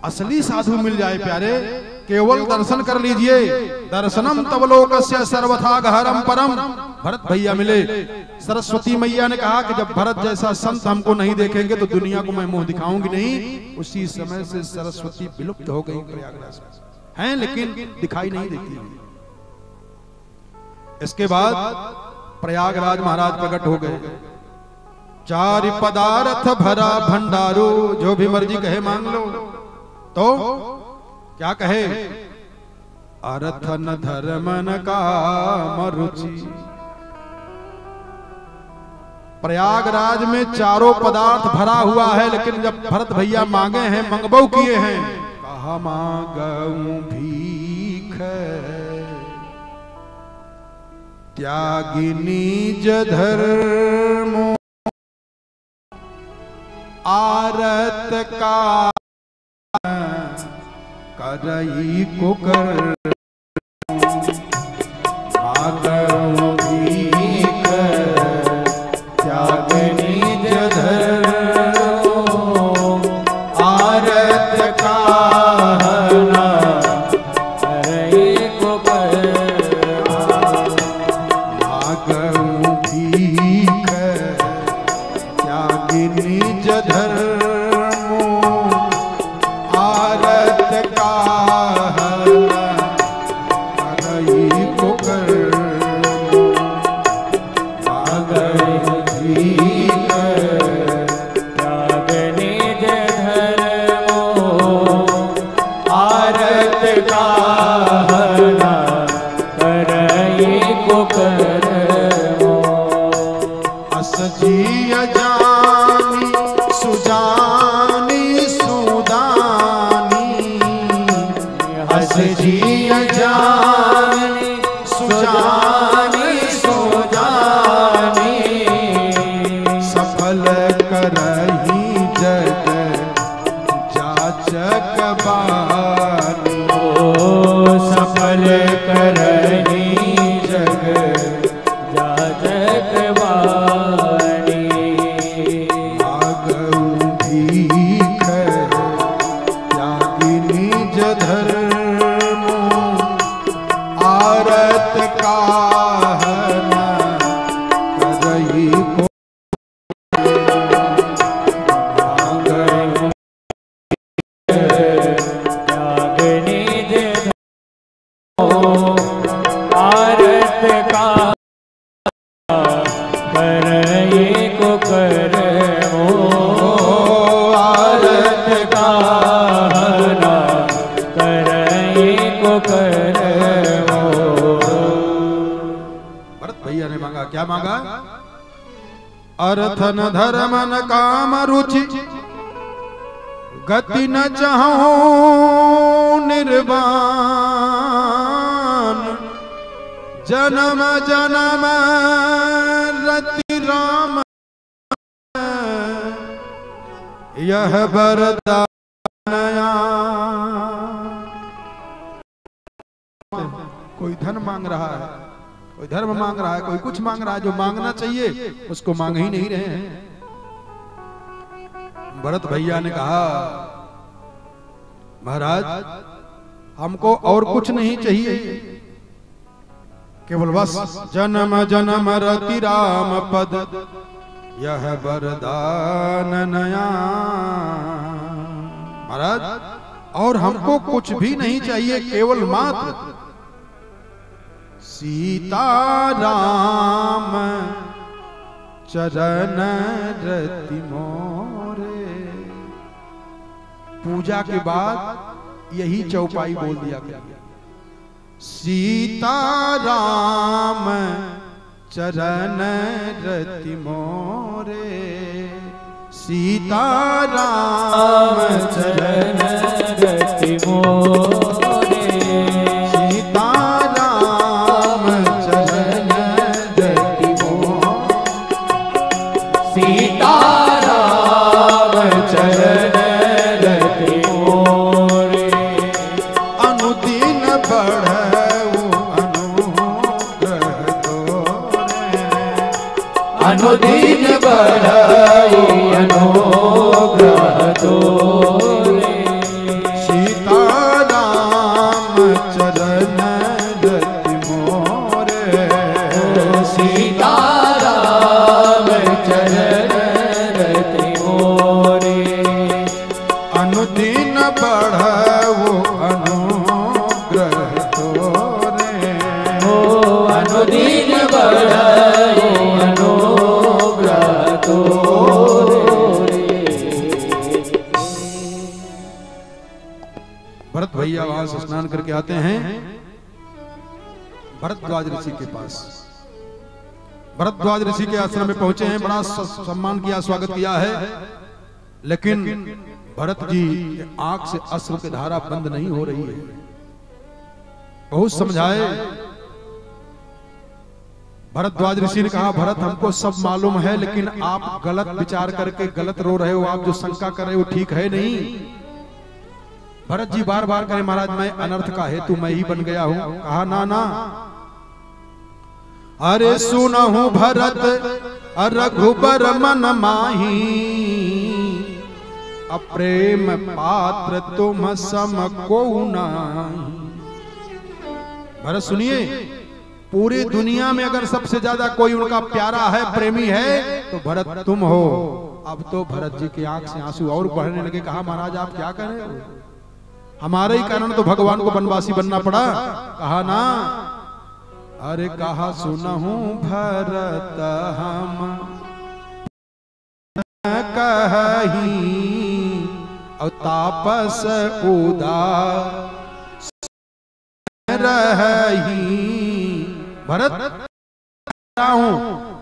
असली साधु मिल जाए प्यारे, केवल दर्शन कर लीजिए। दर्शनम तव लोकस्य सर्वथा गहरम परम। भरत भैया मिले, सरस्वती मैया ने कहा कि जब भरत जैसा संत हमको नहीं देखेंगे तो दुनिया को मैं मुंह दिखाऊंगी नहीं। उसी समय से सरस्वती विलुप्त हो गई प्रयागराज हैं, लेकिन दिखाई नहीं देती। इसके बाद प्रयागराज महाराज प्रकट हो गए। चार पदार्थ भरा भंडारो, जो भी मर्जी कहे मांग लो। तो क्या कहे? अर्थ न धर्म न काम रुचि। प्रयागराज में चारों पदार्थ भरा हुआ है, लेकिन जब भरत भैया मांगे हैं, मंगबो किए हैं, कहा मांगू भीख त्यागिनी धर्म आरत का करई को कर मांगू भीख त्यागिनी धर्म आरत का करई को कर मांगू भीख त्यागिनी धर्म अर्थन धर्मन काम रुचि गति न चाहो निर्वाण जन्म जन्म रति राम यह वरदानया। कोई धन मांग रहा है, कोई धर्म मांग रहा है, कोई कुछ मांग रहा है, जो मांगना चाहिए उसको मांग ही नहीं रहे हैं। भरत भैया ने कहा महाराज हमको और कुछ नहीं चाहिए, केवल बस जन्म जन्म रति राम पद यह वरदान नया। महाराज और हमको कुछ भी नहीं चाहिए, केवल मात्र सीता राम चरण रति मोरे। पूजा के बाद यही चौपाई बोल दिया गया, सीता राम चरण रति मोरे। सीता राम चरण रति मोरे। सीता राम चरण रति मोरे। सीता राम चरण रति मोरे। अनुदिन बढ़ऊ अनुग्रह तोरे। अनुदिन बढ़ऊ अनुग्रह तोरे। अनुदिन बढ़ो अनुग्रह तोरे, हो अनुदिन बढ़ो अनुग्रह तोरे। भरत भैया वहां से स्नान करके आते हैं भरद्वाज ऋषि के पास। भरद्वाज ऋषि के आश्रम में पहुंचे हैं, बड़ा सम्मान किया, स्वागत किया है, लेकिन भरत जी के आंख से अश्रु की धारा बंद नहीं हो रही है। बहुत समझाए, भरद्वाज ऋषि ने कहा भरत हमको सब मालूम है, लेकिन आप गलत विचार करके गलत रो रहे हो, आप जो शंका कर रहे हो ठीक है नहीं। भरत जी बार बार कहे महाराज मैं अनर्थ का हेतु मैं ही बन गया हूं। कहा ना ना, अरे सुनहु भरत रघुबर मन माही, अप्रेम पात्र तुम सम को नाही। भरत सुनिए, पूरी दुनिया में अगर सबसे ज्यादा कोई उनका प्यारा है, प्रेमी है, तो भरत तुम हो। अब तो भरत जी की आंख से आंसू और बढ़ने लगे। कहा महाराज आप क्या कह रहे हो, हमारे ही कारण तो भगवान को बनवासी बनना पड़ा। कहा ना, अरे कहा सुनहु भरत हम कही, और तापस उदास रही। भरत हूं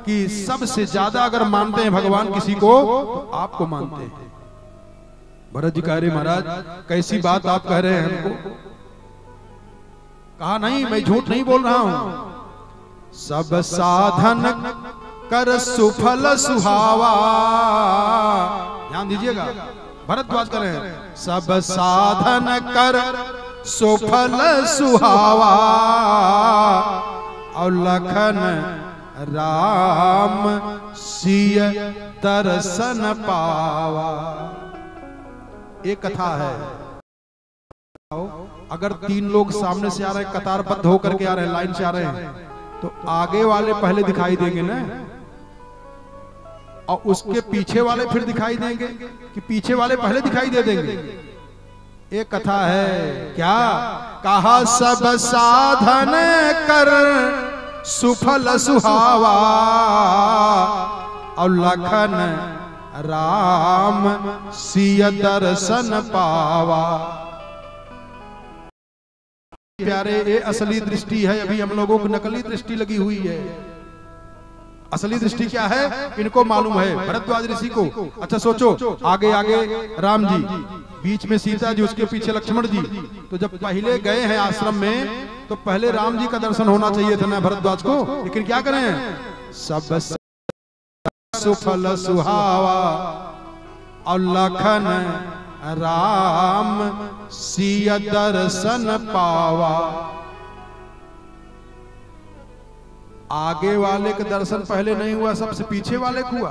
कि सबसे ज्यादा अगर मानते हैं भगवान किसी को तो आपको मानते हैं। भरत जी कह रहे महाराज कैसी बात आप कह रहे हैं हमको। कहा नहीं मैं झूठ नहीं बोल रहा हूं, सब साधन कर सुफल सुहावा। ध्यान दीजिएगा, भरद्वाज कर रहे हैं सब साधन कर सुफल सुहावा, और लखन राम सिय दर्शन पावा। एक कथा है, अगर तीन लोग सामने से आ रहे हैं, कतारबद्ध होकर के आ रहे हैं, लाइन से आ रहे हैं, तो आगे वाले पहले दिखाई देंगे ना, और उसके पीछे वाले फिर दिखाई देंगे कि पीछे वाले पहले दिखाई दे देंगे। एक कथा है क्या, कहा सब साधन कर सुफल सुहावा, और लखन राम सिय दर्शन पावा। प्यारे ये असली दृष्टि है, अभी हम लोगों को नकली दृष्टि लगी हुई है। असली दृष्टि क्या है इनको मालूम है, भरद्वाज ऋषि को। अच्छा सोचो, आगे आगे राम जी, बीच में सीता जी, उसके पीछे लक्ष्मण जी। तो जब पहले गए हैं आश्रम में तो पहले राम जी का दर्शन होना चाहिए था ना भरद्वाज को, लेकिन क्या करें, सब सुफल सुहावा, और लखन राम सिय दर्शन पावा। आगे वाले का दर्शन पहले नहीं हुआ, सबसे पीछे वाले को हुआ।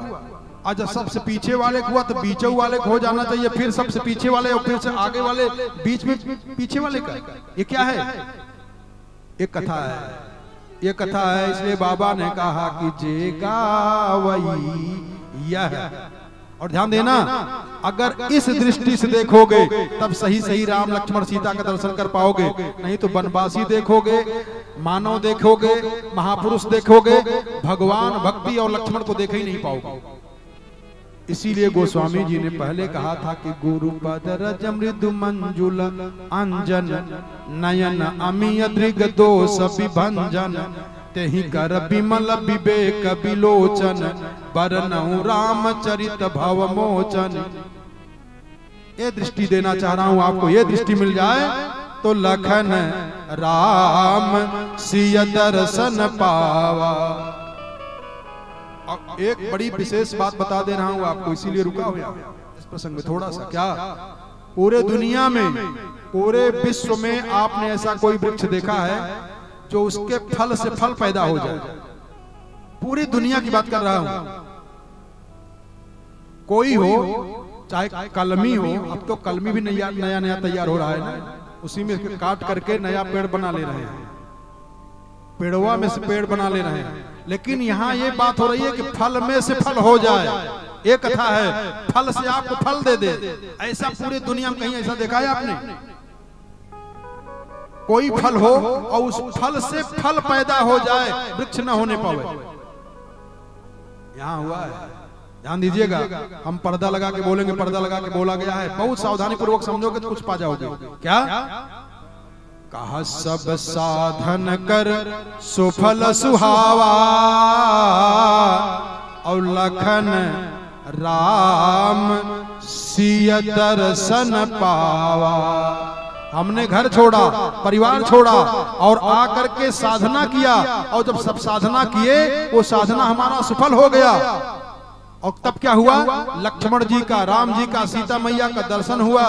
और जब सबसे पीछे वाले को हुआ तो बीचों वाले को हो जाना चाहिए, फिर सबसे पीछे वाले और फिर से आगे वाले, बीच में पीछे वाले का। ये क्या है, एक कथा है, ये कथा है। इसलिए बाबा ने कहा कि जे गावई यह। और ध्यान देना, अगर इस दृष्टि से देखोगे तब सही सही राम लक्ष्मण सीता का दर्शन कर पाओगे, नहीं तो बनवासी देखोगे, मानव देखोगे, महापुरुष देखोगे, भगवान भक्ति और लक्ष्मण को देख ही नहीं पाओगे। इसीलिए गोस्वामी जी ने पहले कहा था कि गुरु पद रज मृदु मंजुल अंजन, नयन अमिय दृग दोष विभंजन, तेहि कर विमल विवेक विलोचन, बरनहु रामचरित भव मोचन। ये दृष्टि देना चाह रहा हूं आपको, ये दृष्टि मिल जाए तो लखन राम सिय दर्शन पावा। और एक बड़ी विशेष बात बता दे रहा हूं आपको, इसीलिए रुका हुआ इस प्रसंग में थोड़ा सा। क्या पूरे दुनिया में, पूरे विश्व में आपने ऐसा कोई वृक्ष देखा है जो उसके फल से फल पैदा हो जाए? पूरी दुनिया की बात कर रहा हूं। कोई हो, चाहे कलमी हो, अब तो कलमी भी नया नया तैयार हो रहा है ना, उसी में काट करके नया पेड़ बना ले रहे हैं, पेड़वा में से पेड़ बना ले रहे हैं। लेकिन यहाँ ये बात हो रही है कि फल में से फल हो जाए, एक कथा है, फल से आपको फल दे दे। ऐसा पूरी दुनिया में कहीं ऐसा देखा है आपने? कोई फल हो और उस फल से फल पैदा हो जाए, वृक्ष न होने पावे। यहाँ हुआ है, ध्यान दीजिएगा। हम पर्दा लगा के बोलेंगे, पर्दा लगा के बोला गया है, बहुत सावधानी पूर्वक समझोगे तो कुछ पा जाओगे। क्या कहा? सब साधन कर सुफल सुहावा, और लखन राम सिय दर्शन पावा। हमने घर छोड़ा, परिवार छोड़ा और आकर के साधना किया, और जब सब साधना किए वो साधना हमारा सफल हो गया। और तब क्या हुआ? लक्ष्मण जी का, राम जी का, सीता मैया का दर्शन हुआ।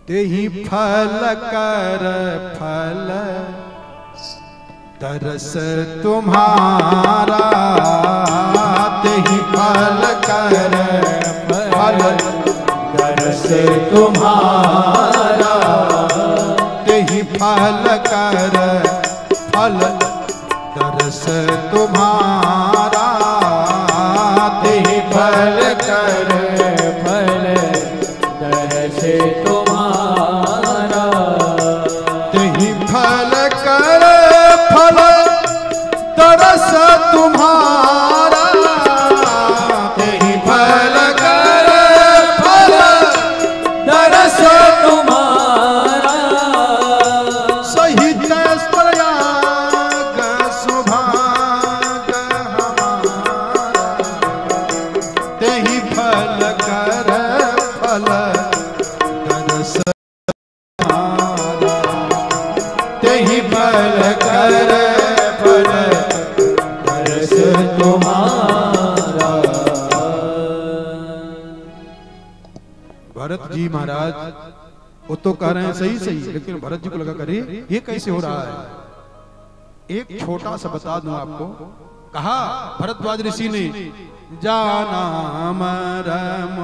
ते ही फल कर फल तरस तुम्हारा, ते ही फल कर फल तरस तुम्हारा, ते ही फल कर फल तरस तुम्हारा, ते ही फल कर फल तरस तुम्हारा, ते ही फल कर फल तरस तुम्हारा, ते ही फल कर फल तरस तुम्हारा, सहित प्रयाग सुभाग हमारा, ते ही फल कर फल तरस तुम्हारा, ते ही फल कर फल तरस तुम्हारा। भरत जी महाराज वो तो कह रहे हैं सही सही, लेकिन भरत जी को लगा करे ये कैसे हो रहा है। एक छोटा सा बता दूं आपको। कहा भरद्वाज ऋषि ने, जाना मरम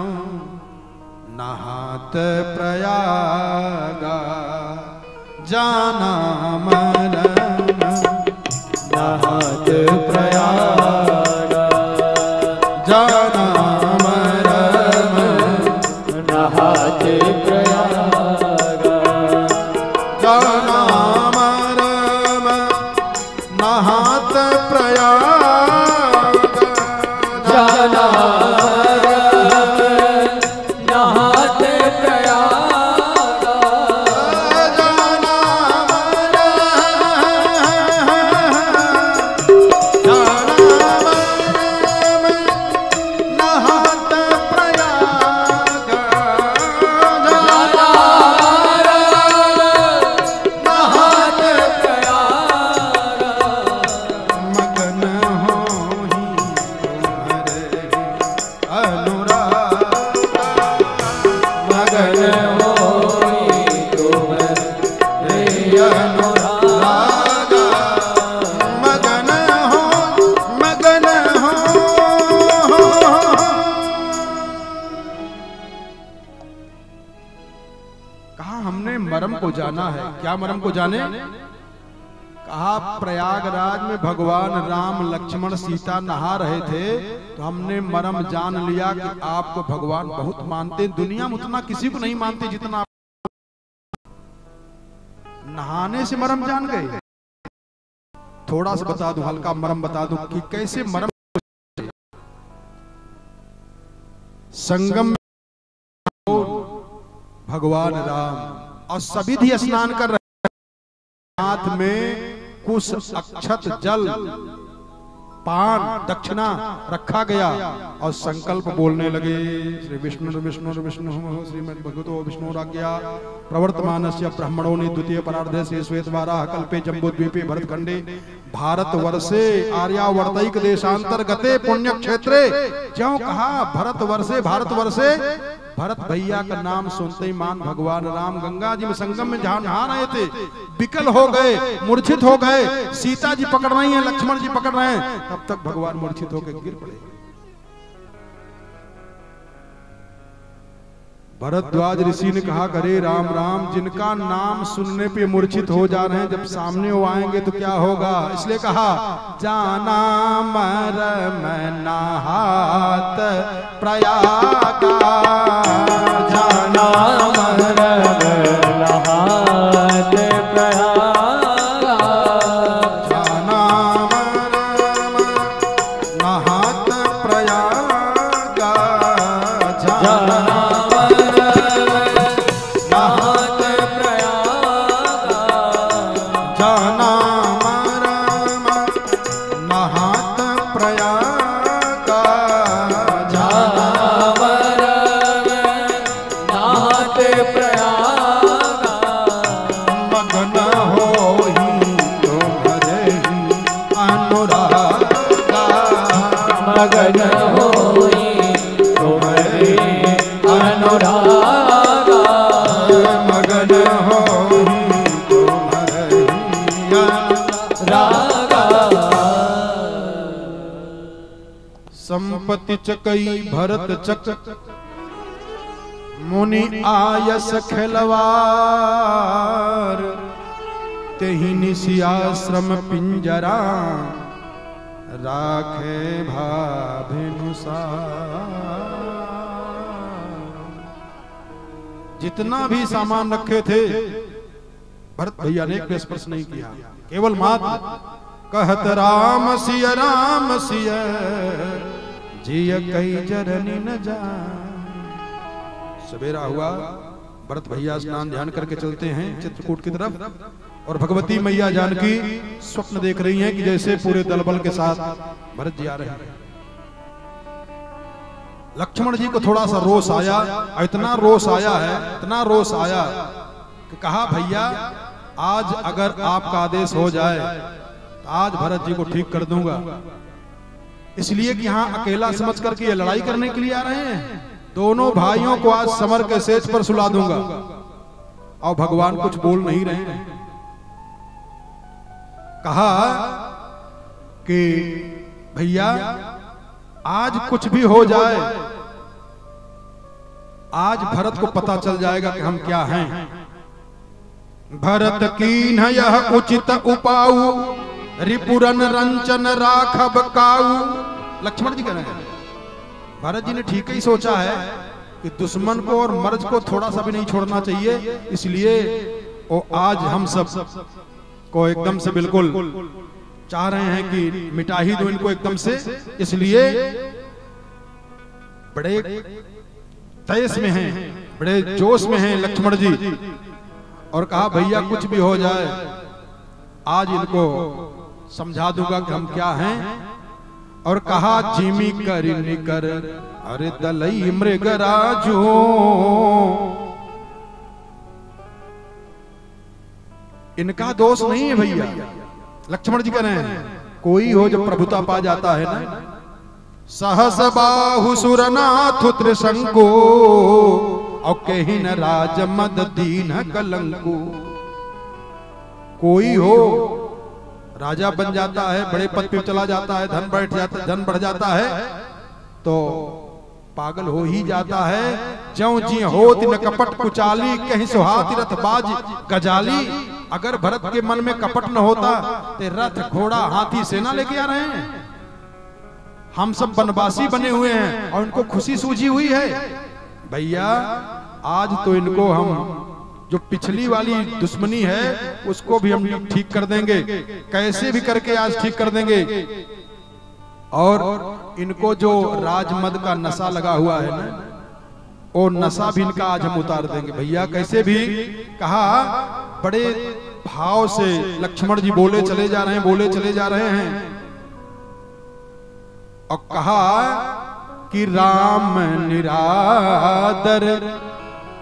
नहात प्रयागा, जाना मरम नहात प्रयागा, जाना मरम नहात प्रयागा, जाना मरम नहात प्रयाग, जाना नहात प्रयागा, जाना मरम को जाना है। क्या मरम को जाने? कहा प्रयागराज में भगवान राम लक्ष्मण सीता नहा रहे थे तो हमने मरम जान लिया कि आपको भगवान बहुत मानते। दुनिया में उतना किसी को नहीं मानते जितना नहाने से मरम जान गए। थोड़ा सा बता दूं, हल्का मरम बता दूं कि कैसे मरम। संगम भगवान राम और सभी स्नान कर रहे, हाथ में कुछ अक्षत जल पान दक्षिणा रखा गया और संकल्प बोलने लगे। श्री विष्णु विष्णु विष्णु श्रीमद् भगवतो विष्णुराज्ञा प्रवर्तमानस्य ब्राह्मणों ने द्वितीय परार्धे से श्वेतवाराह कल्पे जम्बूद्वीपे भरतखंडे भारतवर्षे आर्यावर्तैक देशांतर्गते पुण्य क्षेत्रे। क्यों कहा भारतवर्षे? भारतवर्षे भरत भैया का नाम सुनते ही मान भगवान राम गंगा जी में संगम में जहां नहा रहे थे विकल हो गए, मूर्छित हो गए। सीता जी पकड़ रही हैं, लक्ष्मण जी पकड़ रहे हैं, तब तक भगवान मूर्छित होकर गिर पड़े। भरद्वाज ऋषि ने कहा करे राम राम, जिनका नाम सुनने पे मूर्छित हो जा रहे हैं, जब सामने वो आएंगे तो क्या होगा। इसलिए कहा जाना मरम नहात प्रयागा, जाना मरम नहात प्रयागा, जाना मरम नहात प्रयागा, जाना मगन होई तुम्हारे अनुरागा, मगन होई तुम्हारे रागा। संपत्ति चकई भरत चक, मुनि आयस खिलवार, तेहि निसि आश्रम पिंजरा, राखे भाभिनुसार। जितना भी सामान रखे थे भरत भैया ने एक स्पर्श नहीं किया, केवल मात्र कहत राम सिय जिय कई जरनी न जान। सवेरा हुआ, भरत भैया स्नान ध्यान करके चलते हैं चित्रकूट की तरफ, और भगवती मैया जानकी स्वप्न देख रही हैं कि जैसे पूरे दल बल के साथ भरत जी आ रहे हैं। लक्ष्मण जी को थोड़ा सा रोष आया, इतना रोष आया है, इतना रोष आया कि कहा भैया आज अगर आपका आदेश हो जाए तो आज भरत जी को ठीक कर दूंगा। इसलिए कि यहाँ अकेला समझ करके ये लड़ाई करने के लिए आ रहे हैं। दोनों भाइयों को आज समर के सेज पर सुला दूंगा। और भगवान कुछ बोल नहीं रहे हैं। कहा कि भैया आज कुछ भी हो जाए, आज भरत को पता चल जाएगा कि हम क्या हैं। भरत कीन्ह यह उचित उपाऊ, रिपुरन रंचन राखब काऊ। लक्ष्मण जी कह रहे हैं भरत जी ने ठीक ही सोचा है कि दुश्मन को और मर्ज को थोड़ा सा भी नहीं छोड़ना चाहिए, इसलिए वो आज हम सब को एकदम से बिल्कुल चाह रहे हैं कि मिटा ही दो इनको एकदम से। इसलिए बड़े तेज में हैं, बड़े जोश में हैं लक्ष्मण जी, और कहा भैया कुछ भी हो जाए आज इनको समझा दूंगा कि हम क्या हैं। और कहा जिमी कर निकर अरे दलई मृगराजो, इनका दोष नहीं है भैया। लक्ष्मण जी कह रहे हैं कोई हो जब प्रभुता पा जाता है ना, सहस बाहु सुरनाथ त्रिशंको, और कहीं न राज मद दीन कलंको। कोई हो राजा बन जाता है, बड़े पद पे चला जाता है, धन बढ़ जाता है, तो पागल हो ही जाता है। ज्यों जी होत न कपट कुचाली, कहीं सुहाती रथ बाज गजाली। अगर भरत के मन में कपट न होता तो रथ घोड़ा हाथी सेना लेके आ रहे हैं। हम सब बनवासी बने हुए हैं और इनको खुशी सूझी हुई है। भैया आज तो इनको हम जो पिछली वाली दुश्मनी है उसको भी हम ठीक कर देंगे, कैसे भी करके आज ठीक कर देंगे। और इनको जो राजमद का नशा लगा हुआ है ना, वो नशा भी इनका आज हम उतार देंगे। भैया कैसे भी कहा, बड़े भाव से लक्ष्मण जी बोले चले जा रहे हैं, बोले चले जा रहे हैं। और कहा कि राम निरादर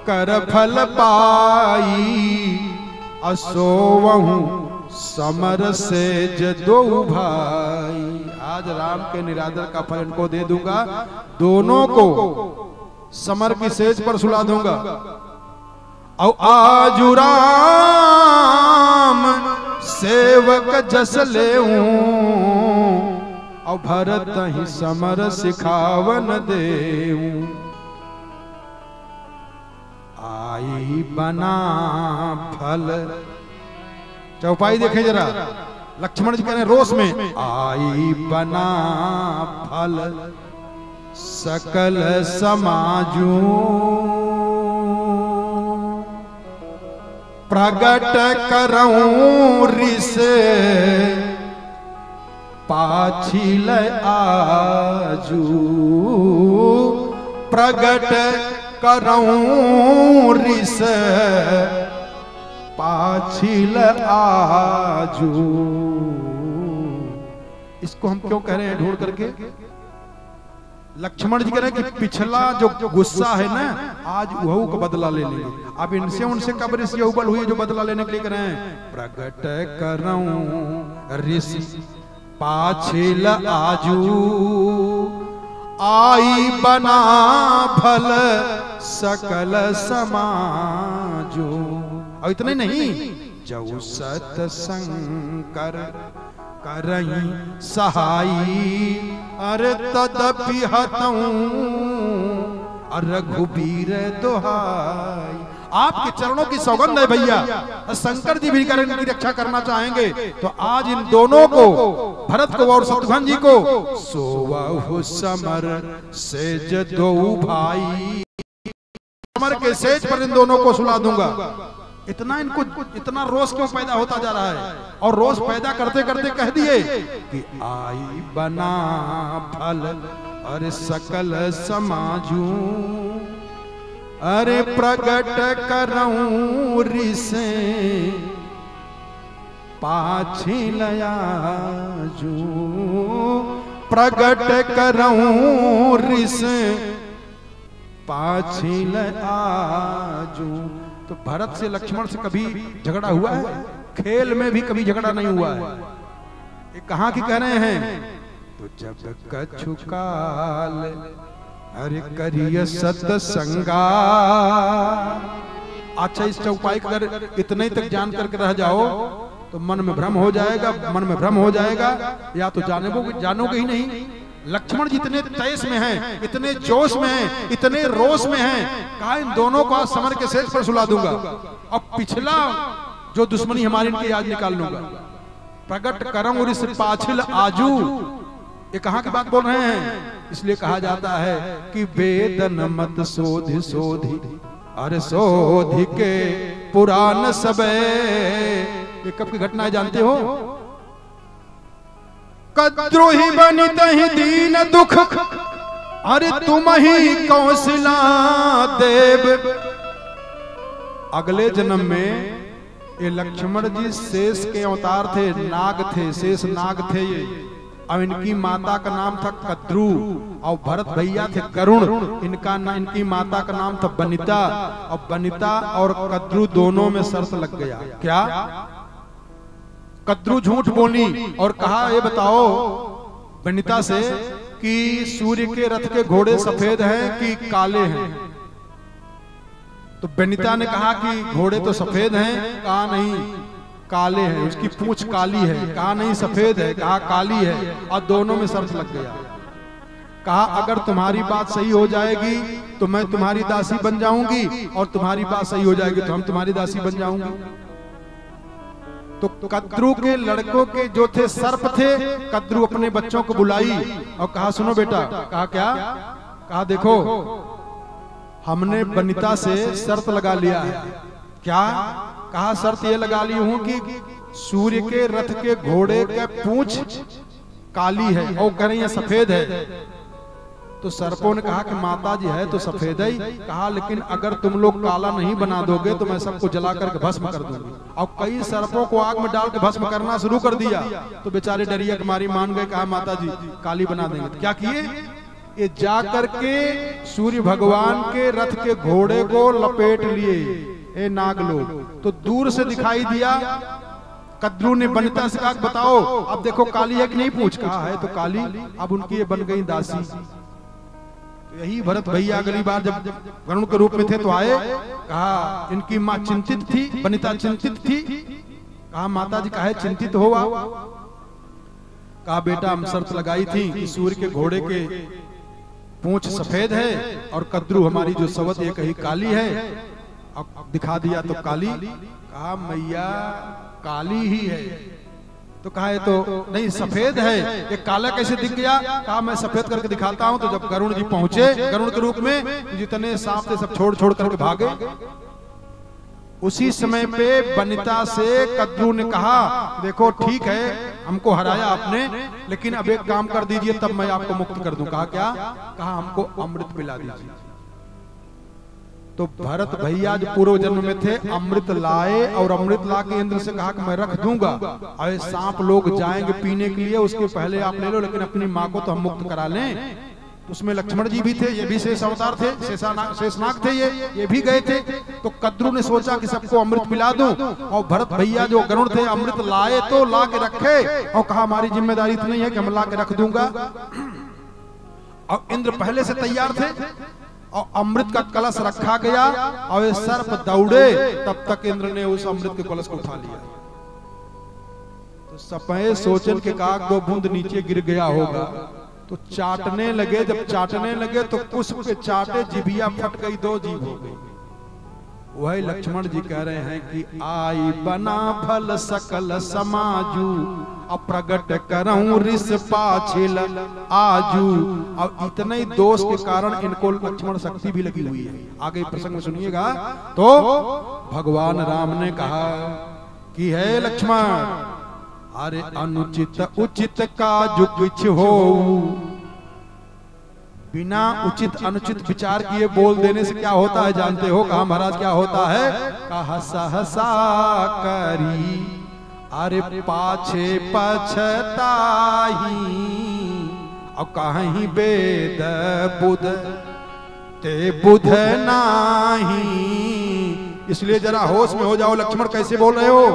कर फल पाई, असोवहु समर से दो भाई। आज राम के निरादर का फल इनको दे दूंगा, दोनों को समर की सेज पर सुला दूंगा। और आजु राम सेवक जस लेऊं, और भरत ही समर सिखावन देऊं। आई बना फल। चौपाई देखें जरा, लक्ष्मण जी कह रहे हैं रोष में, आई बना फल सकल समाजू, प्रगट करऊं रिस पाछिल आजू, प्रगट करऊं रिस पाछिल आजू। इसको हम क्यों कह रहे हैं ढूंढ करके? लक्ष्मण जी कह रहे हैं कि पिछला जो गुस्सा है ना, आज वह का बदला ले लेंगे। अब इनसे उनसे कब ऋषि उबल हुई जो बदला लेने के लिए कह रहे हैं? प्रगट करऊं ऋषि पाछिल आजू, आई बना फल सकल समाजो। और इतने नहीं, जऊ सत शंकर करई सहाई, अरे तदपि हतऊं रघुबीर दोहाई। आपके चरणों की सौगंध है भैया, शंकर जी भी इनकी रक्षा करना चाहेंगे तो आज इन दोनों को, भरत को और शत्रुघ्न जी को, सोवहु समर सेज दो भाई, समर के सेज पर इन दोनों को सुला दूंगा। इतना इनको इतना रोष क्यों पैदा होता जा रहा है? और रोष पैदा करते करते कह दिए कि आई बना फल अरे सकल समाजू, अरे प्रगट करऊं रिसे पाछिल आजू, प्रगट करऊं रिसे पाछिल आजू। तो भरत से लक्ष्मण से कभी झगड़ा हुआ है? खेल में भी कभी झगड़ा नहीं हुआ है। ये कहां की कह रहे हैं? तो जब कछु काल अरे करिय सत्संगा। अच्छा, इस चौपाई का अगर इतने तक जान करके रह जाओ तो मन में भ्रम हो जाएगा, मन में भ्रम हो जाएगा, या तो जानोगे ही नहीं। लक्ष्मण जी इतने तेज में हैं, इतने जोश में हैं, इतने रोष में हैं, कहा इन दोनों को आज समर के सेज पर सुला दूंगा और पिछला जो दुश्मनी हमारी इनकी आज निकाल लूंगा। प्रगट करम और इस पाछिल आजू, ये कहां की बात बोल रहे हैं? इसलिए कहा जाता है कि वेदन मत सोधि सोधि अरे सोधि के पुराण सबे। ये कब की घटना है जानते हो? कद्रोही बनित ही दीन दुख, अरे तुम ही कौशला देव। अगले जन्म में ये लक्ष्मण जी शेष के अवतार थे, नाग थे, शेष नाग थे ये। अब इनकी माता का नाम था कद्रू और भरत भैया थे करुण। इनकी माता का नाम था बनिता, और बनिता और कद्रू दोनों में शर्त लग गया। क्या? कद्रू झूठ बोली और कहा ये बताओ बनिता से कि सूर्य के रथ के घोड़े सफेद हैं कि काले हैं? तो बनिता ने कहा कि घोड़े तो सफेद हैं। कहा नहीं, काले हैं। उसकी पूंछ काली है। कहा नहीं, सफेद है। कहा काली है। और दोनों में शर्त लग गया। कहा अगर तुम्हारी बात सही हो जाएगी तो मैं तुम्हारी दासी बन जाऊंगी, और तुम्हारी बात सही हो जाएगी तो हम तुम्हारी दासी बन जाऊंगी। तो कद्रू के लड़कों के जो थे सर्प थे, कद्रू अपने बच्चों को बुलाई और कहा सुनो बेटा। कहा क्या? कहा देखो हमने बनिता से शर्त लगा लिया है। क्या? कहा शर्त ये लगा ली हूं कि सूर्य के रथ के घोड़े का पूंछ काली है और कह रही है सफेद है। तो सर्पों ने कहा कि माता जी है तो सफेद ही। कहा लेकिन अगर तुम लोग काला नहीं बना दोगे तो मैं सबको जला करके भस्म कर दूंगी। और कई सर्पों को आग में डाल के भस्म करना शुरू कर दिया। तो बेचारे डरिया कुमारी मान गए। कहा माता जी काली बना देंगे। तो क्या किए? ये जा करके सूर्य भगवान के रथ के घोड़े को लपेट लिए। ए नाग लोग, तो दूर से दिखाई दिया। कद्रू ने बनिता से कहा बताओ अब देखो काली है कि नहीं? पूछ। कहा है तो काली। अब उनकी ये बन गई दासी। यही भरत भैया अगली बार जब गरुण के रूप में थे तो आए। कहा इनकी माँ चिंतित थी, बनिता चिंतित थी। कहा माता जी काहे चिंतित हो? कहा बेटा हम शर्त लगाई थी कि सूर्य के घोड़े के पूंछ सफेद है और कद्रू हमारी जो सवत ये कही काली है। अब दिखा दिया तो काली, कहा मैया काली ही है। तो कहा ये तो नहीं सफेद है, ये काला कैसे दिख गया? कहा मैं सफेद करके दिखाता हूं। तो जब गरुण जी पहुंचे गरुण के रूप में, जितने सांप थे सब छोड़ छोड़ करके भागे। उसी समय पे बनिता से कद्रू ने कहा देखो ठीक है हमको हराया आपने, लेकिन अब एक काम कर दीजिए तब मैं आपको मुक्त कर दूं। कहा क्या? कहा हमको अमृत पिला दीजिए। तो भरत भैया जो पूर्व जन्म में थे अमृत लाए और अमृत ला के इंद्र से कहा कि मैं रख दूंगा, और सांप लोग जाएंगे पीने के लिए, उसके पहले आप ले लो, लेकिन अपनी माँ को तो हम मुक्त करा लें। उसमें लक्ष्मण जी भी थे, ये भी शेष अवतार थे, शेषनाग थे, ये भी गए थे। तो कद्रू ने सोचा कि सबको अमृत पिला दूं, और भरत भैया जो गरुड़ थे अमृत लाए तो ला के रखे, और कहा हमारी जिम्मेदारी तो नहीं है कि हम ला के रख दूंगा। और इंद्र पहले से तैयार थे, और अमृत का कलश रखा गया, और ये सर्प दौड़े, तब तक इंद्र ने उस अमृत के कलश को उठा लिया। तो सपने सोचन के कहा दो बूंद नीचे गिर गया होगा। तो चाटने लगे, जब चाटने लगे तो कुछ पे चाटे जिभिया फट गई, दो जीभ हो गई। वही लक्ष्मण जी कह रहे हैं कि आई बना भल सकल समाजू, अप्रगट करऊं रिस पाछिल आजू। अब इतने ही दोष के कारण इनको लक्ष्मण शक्ति भी लगी हुई है। आगे प्रसंग में सुनिएगा। तो भगवान राम ने कहा कि है लक्ष्मण, अरे अनुचित उचित का जो कुछ हो, बिना उचित अनुचित विचार किए बोल देने से क्या होता है जानते हो? कहा महाराज क्या होता है? कहा सहसा करी अरे पाछे पछताही, अब कहीं वेद बुध ते बुध नाही। इसलिए जरा होश में हो जाओ, लक्ष्मण कैसे बोल रहे हो?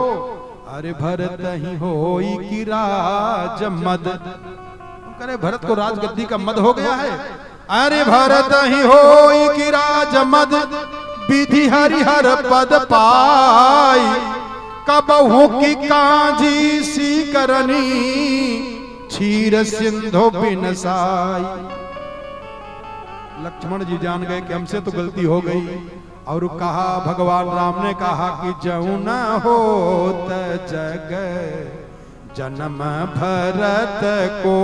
अरे भरत ही होई की राज मद, अरे भरत को राजगद्दी का मद हो गया है। अरे भरत ही होई की राज मद, विधि हरिहर पद पाई, कबहू की कांजी सी करनी, क्षीर सिंधु बिनसाई। लक्ष्मण जी जान गए कि हमसे तो गलती हो गई, और कहा भगवान राम ने कहा कि जऊ न होत जग जन्म भरत को,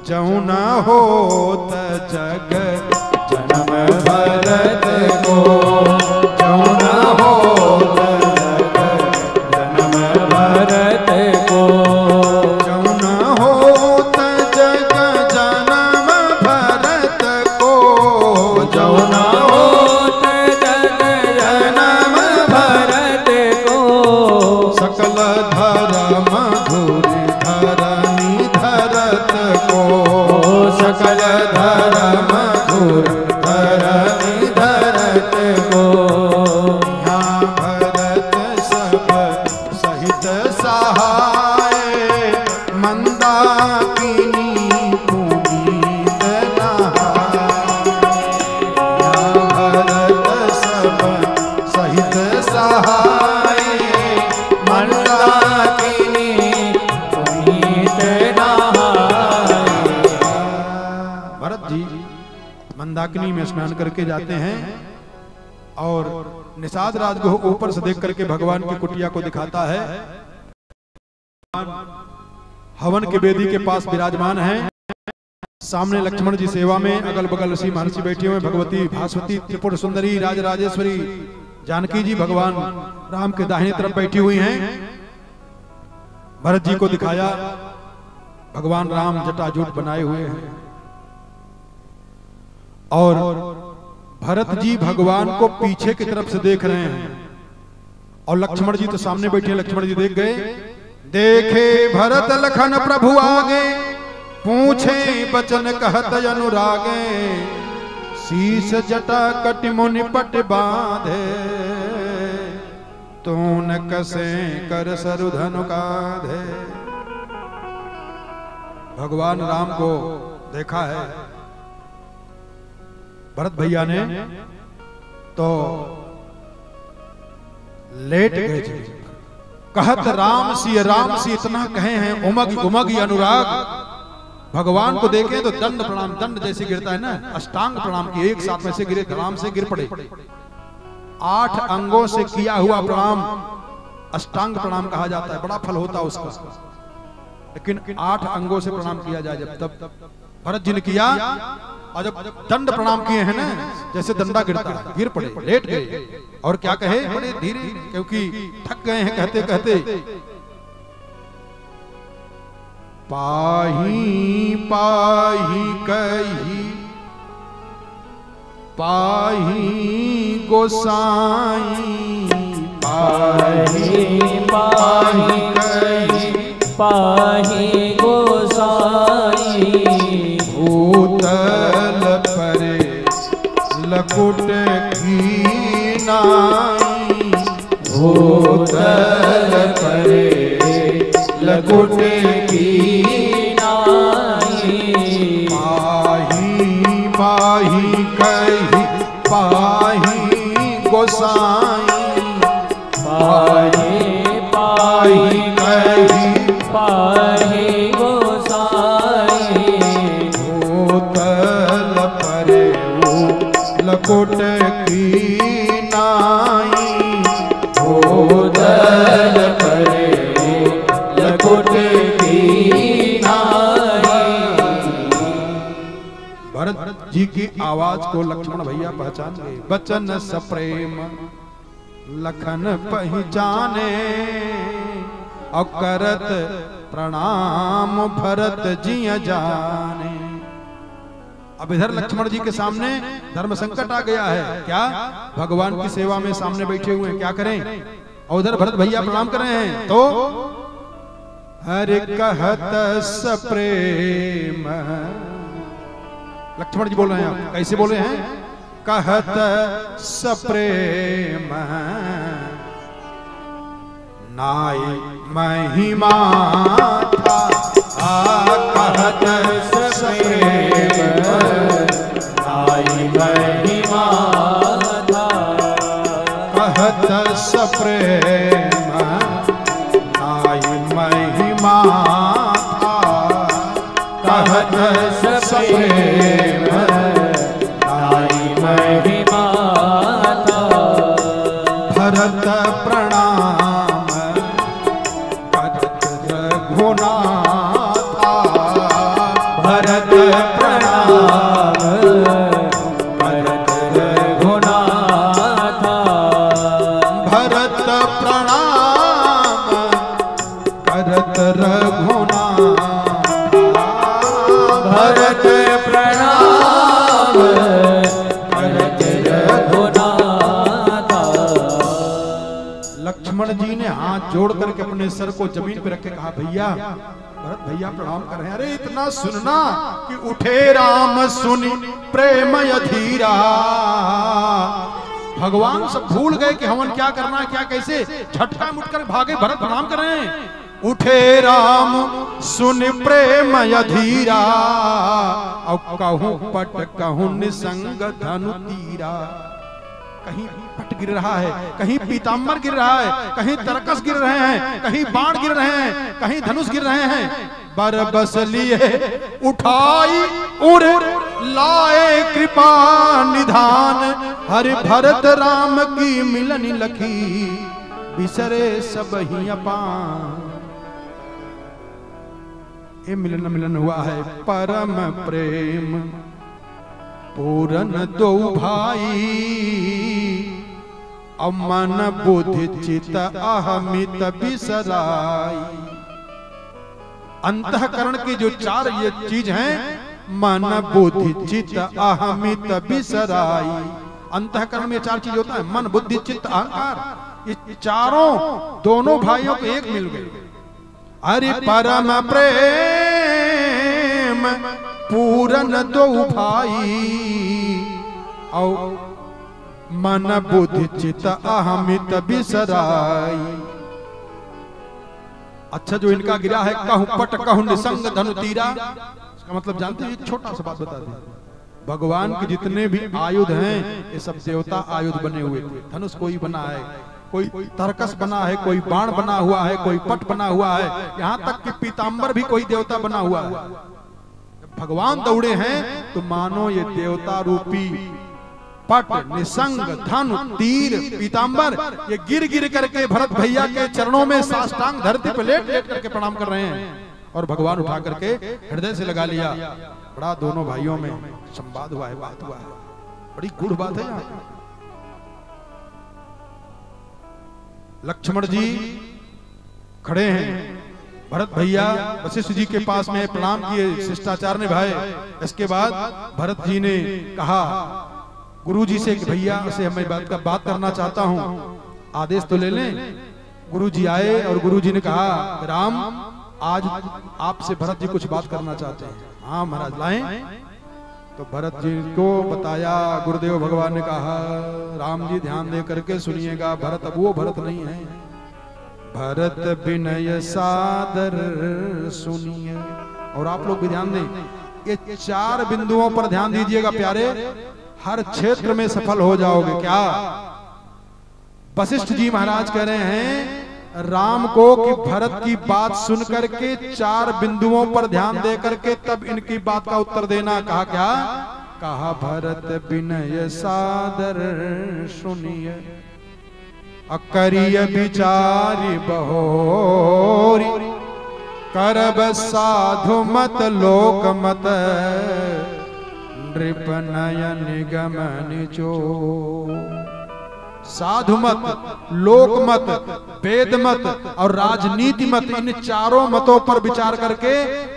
जऊ न होत जग जन्म भरत को, जऊ न होत जग जन्म भरत को, जऊ न होत जग जन्म भरत को, जऊ न सकल धर्म धुरि धरनी धरत को, सकल धर्म धुरि धरनी धरत को। यहाँ भरत सब सहित सहाय, मंदाकिनी पुनीत नहाय। यहाँ भरत सब सहित सहाय, भरत जी मंदाकिनी में स्नान करके जाते हैं, और निषाद राज को ऊपर से देख करके भगवान की कुटिया को दिखाता है। हवन के वेदी के पास विराजमान हैं, सामने लक्ष्मण जी सेवा में, अगल बगल ऋषि महर्षि बैठे हुए, भगवती भास्वती त्रिपुर सुंदरी राजराजेश्वरी जानकी जी भगवान राम के दाहिने तरफ बैठी हुई हैं। भरत जी को दिखाया, भगवान राम जटाजूट बनाए हुए हैं, और भरत जी भगवान को पीछे की तरफ से देख रहे हैं, और लक्ष्मण जी तो सामने बैठे हैं। लक्ष्मण जी देख गए, देखे भरत लखन प्रभु आगे, पूछे बचन कहत अनुरागे, शीस जटा कटि मुनि पट बांधे, तून कसे कर सरुधनु काधे। भगवान राम को देखा है भरत भैया ने, तो लेट गए थे। कहत राम सी इतना कहे हैं, उमग उमग अनुराग। भगवान को देखे तो दंड प्रणाम, दंड जैसे गिरता है ना, अष्टांग प्रणाम की, एक साथ में से गिरे, धड़ाम से गिर पड़े। 8 अंगों से किया हुआ प्रणाम अष्टांग प्रणाम कहा जाता है, बड़ा फल होता है उसका। लेकिन 8 अंगों से प्रणाम किया जाए जब तब भरत जी ने किया, और जब दंड प्रणाम किए हैं ना, जैसे दंडा गिरता है, गिर पड़े, लेट गए, और क्या कहे, बड़े धीरे, क्योंकि थक गए हैं कहते कहते। पाही पाही कही पाही गोसाई, पाही पाही कही पाही गोसाई, भूतल परे लकुट की नाई, भूतल परे लकुट की नाई, पाही पाही कही पाही गोसाई, पाही पाही कही पाही गोसाई, भूतल परे लकुट की नाई, भूतल परे लकुट की नाई। भरत जी की आवाज को लक्ष्मण भैया पहचान गए। बचन सप्रेम लखन पहचाने, और करत प्रणाम भरत जी जाने। अब इधर लक्ष्मण जी के सामने धर्म संकट आ गया है। क्या? भगवान की सेवा में सामने बैठे हुए हैं, क्या करें? और उधर भरत भैया प्रणाम कर रहे हैं, तो हरे कहत सप्रेम, लक्ष्मण जी बोल रहे हैं। आप कैसे बोले हैं? कहत सप्रेम नाई महिमा था, कहत सप्रेम नाई महिमा था, कहत सप्रेम नाई महिमा था, कहत सप्रेम नाई महिमा था, भरत प्रणाम करत रघुनाथा, भरत प्रणाम करत रघुनाथा, भरत प्रणाम करत रघुनाथा, भरत प्रणाम करत रघुनाथा। लक्ष्मण जी ने हाथ जोड़ करके अपने सर को जमीन पे रख के कहा, भैया भरत भैया प्रणाम कर रहे हैं। अरे इतना सुनना कि उठे राम सुनी प्रेम अधीरा। भगवान सब भूल गए कि हवन क्या करना है, क्या कैसे, झटका मुट कर भागे, भरत प्रणाम कर रहे हैं। उठे राम सुन प्रेम अधीरा, और कहूं पट कहूं निसंग धनु तीरा। कहीं पट गिर रहा है, कहीं पीताम्बर गिर रहा है, कहीं तरकस गिर रहे हैं, कहीं बाण गिर रहे हैं, कहीं धनुष गिर रहे हैं। बरबस लिए उठाई उर लाए कृपा निधान, हरि भरत राम की मिलन लखी, बिसरे सब ही अपान। ये मिलन मिलन हुआ है परम प्रेम पूरन दो भाई, अमन बुद्धि चित अहमित बिसराई। अंतःकरण की जो 4 ये चीज हैं, मन बुद्धि चित अहमित बिसराई। अंतःकरण में 4 चीज होता है, मन बुद्धि चित्त अहंकार। ये चारों दोनों भाइयों को एक मिल गए। अरे परम प्रेम पूरन दो भाई, और मन बुद्धि चित अहमित बिसराई। अच्छा, जो इनका गिरा है कहूं पट कहूं निसंग धनु तीरा, इसका मतलब जानते हैं? छोटा सा बात बता दें। भगवान के जितने भी आयुध हैं, ये सब देवता आयुध बने हुए थे। धनुष कोई बना है, कोई तरकस बना है, कोई बाण बना हुआ है, कोई पट बना हुआ है, यहाँ तक कि पीताम्बर भी कोई देवता बना हुआ है। जब भगवान दौड़े हैं तो मानो ये देवता रूपी पट, निसंग, धन, तीर, पीतांबर, ये गिर गिर करके भरत भैया के चरणों में साष्टांग धरती पे लेट लेट करके प्रणाम कर रहे हैं। और भगवान उठा करके हृदय से लगा लिया। बड़ा दोनों भाइयों में संवाद हुआ है, बात हुआ है, बड़ी गूढ़ बात है। यहाँ लक्ष्मण जी खड़े हैं, भरत भैया वशिष्ठ जी के पास में प्रणाम किए, शिष्टाचार ने भाई। इसके बाद भरत जी ने कहा गुरु जी से कि भैया से मैं बात करना चाहता हूँ, आदेश तो ले लें। गुरु जी आए और गुरु जी ने कहा राम आज आपसे भरत जी कुछ बात करना चाहते हैं। हाँ महाराज लाएं। तो भरत जी को बताया, गुरुदेव भगवान ने कहा राम जी ध्यान दे करके सुनिएगा, भरत अब वो भरत नहीं है। भरत विनय सादर सुनिए। और आप लोग भी ध्यान दें, ये 4 बिंदुओं पर ध्यान दीजिएगा प्यारे, हर क्षेत्र में सफल हो जाओगे। क्या वशिष्ठ जी महाराज कह रहे हैं राम को कि भरत की बात सुन करके 4 बिंदुओं पर ध्यान दे करके तब इनकी बात का उत्तर देना। कहा क्या? कहा भरत विनय सादर सुनिए, अकरिय विचारि बहोरी, करब साधु मत लोक मत, नृप नयन गमन जो। साधु मत, लोक मत, वेद मत और राजनीति मत, इन 4 मतों पर विचार करके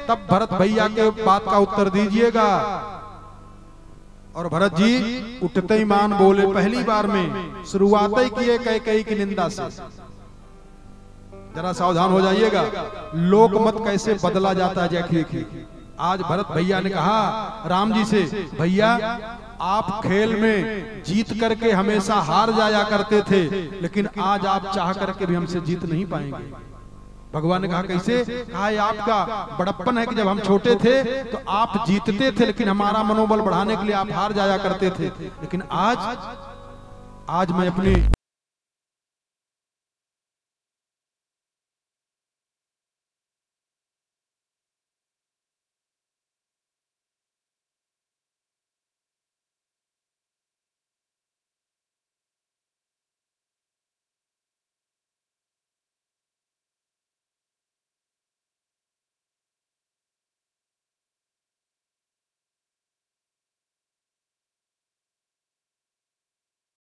तब भरत भैया के बात का उत्तर दीजिएगा। और भरत जी उठते ही मान बोले, पहली बार में शुरुआत ही किए कैकेयी की निंदा से। जरा सावधान हो जाइएगा, लोक मत कैसे बदला जाता है। देखिए आज भरत भैया ने कहा राम जी से, भैया आप खेल में जीत करके हमेशा हार जाया करते थे, लेकिन आज आप चाह करके भी हमसे जीत नहीं पाएंगे। भगवान ने कहा कैसे? कहा आपका बड़प्पन है कि जब हम छोटे थे तो आप जीतते थे, लेकिन हमारा मनोबल बढ़ाने के लिए आप हार जाया करते थे, लेकिन आज मैं अपनी